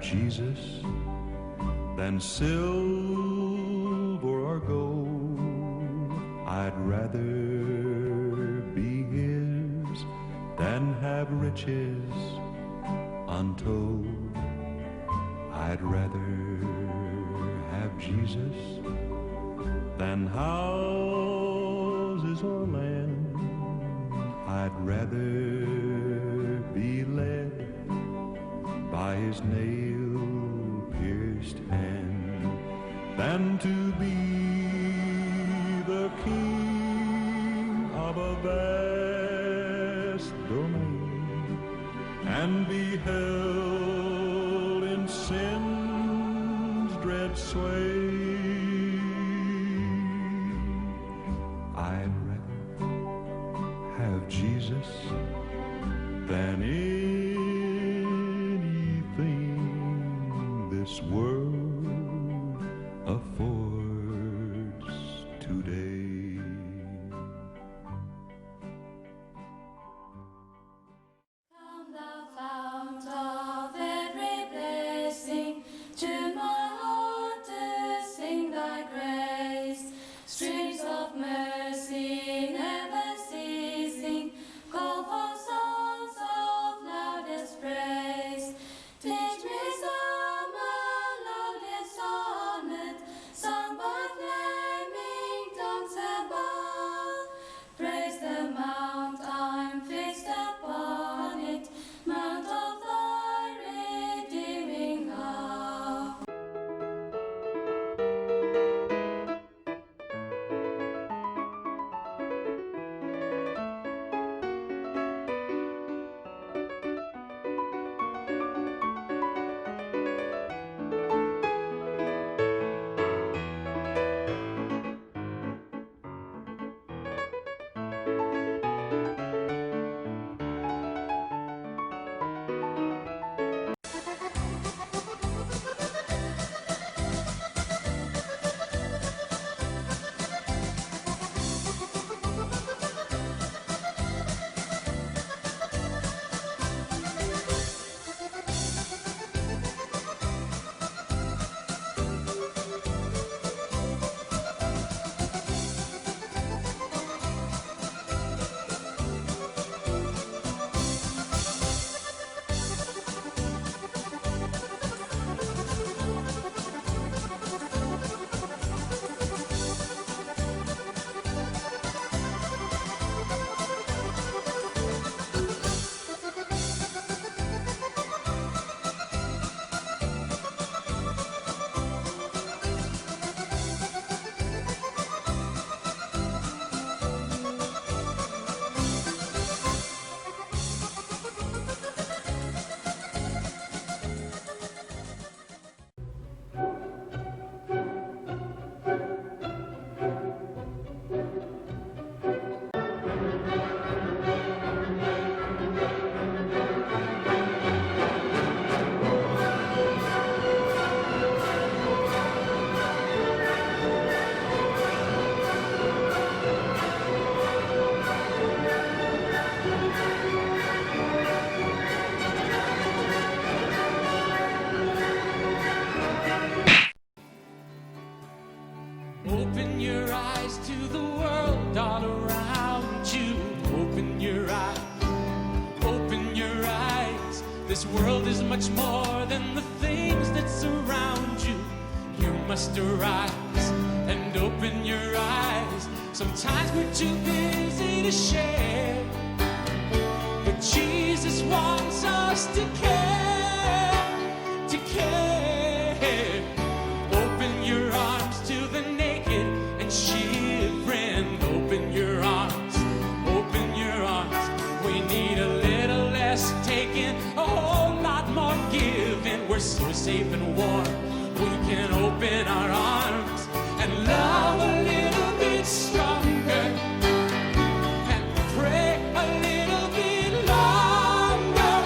Jesus than silver or gold. I'd rather be his than have riches untold. I'd rather have Jesus than houses or land. I'd rather be led by his nail-pierced hand than to be the king of a vast domain and be held in sin's dread sway. I'd rather have Jesus than anything this world affords today. Come thou fount of every blessing, tune my heart to sing thy grace. Streams of mercy never ceasing, call for songs of loudest praise. Teach me some loudest sonnet, sung by flaming tongues above. Praise the mount I'm fixed upon it, mount of thy redeeming love. Open your eyes to the world all around you. Open your eyes, open your eyes. This world is much more than the things that surround you. You must arise and open your eyes. Sometimes we're too busy to share, but Jesus wants us to care, to care. Open your arms to the naked and shivering. Open your arms, open your arms. We need a little less taking, a whole lot more giving. We're so safe and warm, we can open our arms and love a little bit stronger and pray a little bit longer.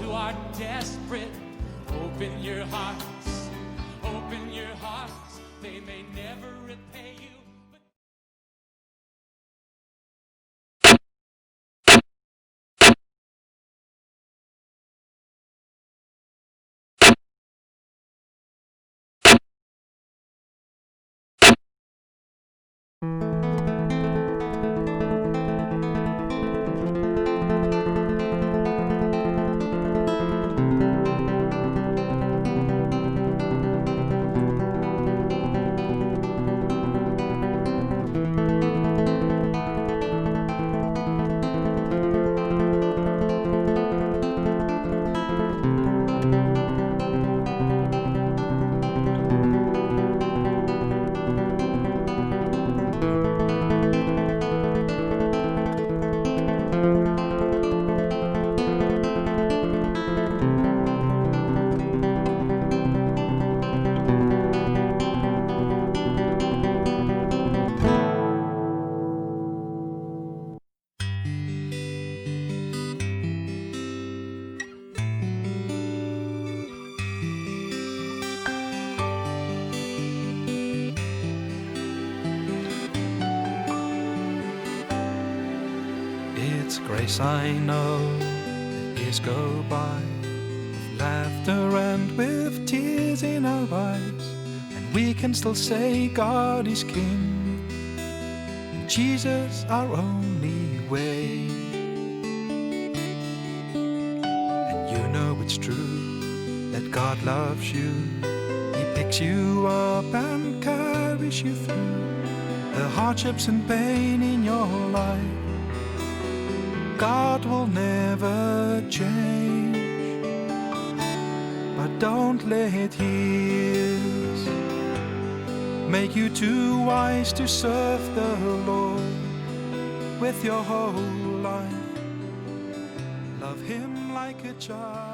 who are desperate. Open your hearts, open your hearts. They may never repay you. It's grace I know that years go by, with laughter and with tears in our eyes, and we can still say God is King, and Jesus our only way. And you know it's true that God loves you. He picks you up and carries you through the hardships and pain in your life. God will never change, but don't let years make you too wise to serve the Lord with your whole life. Love Him like a child.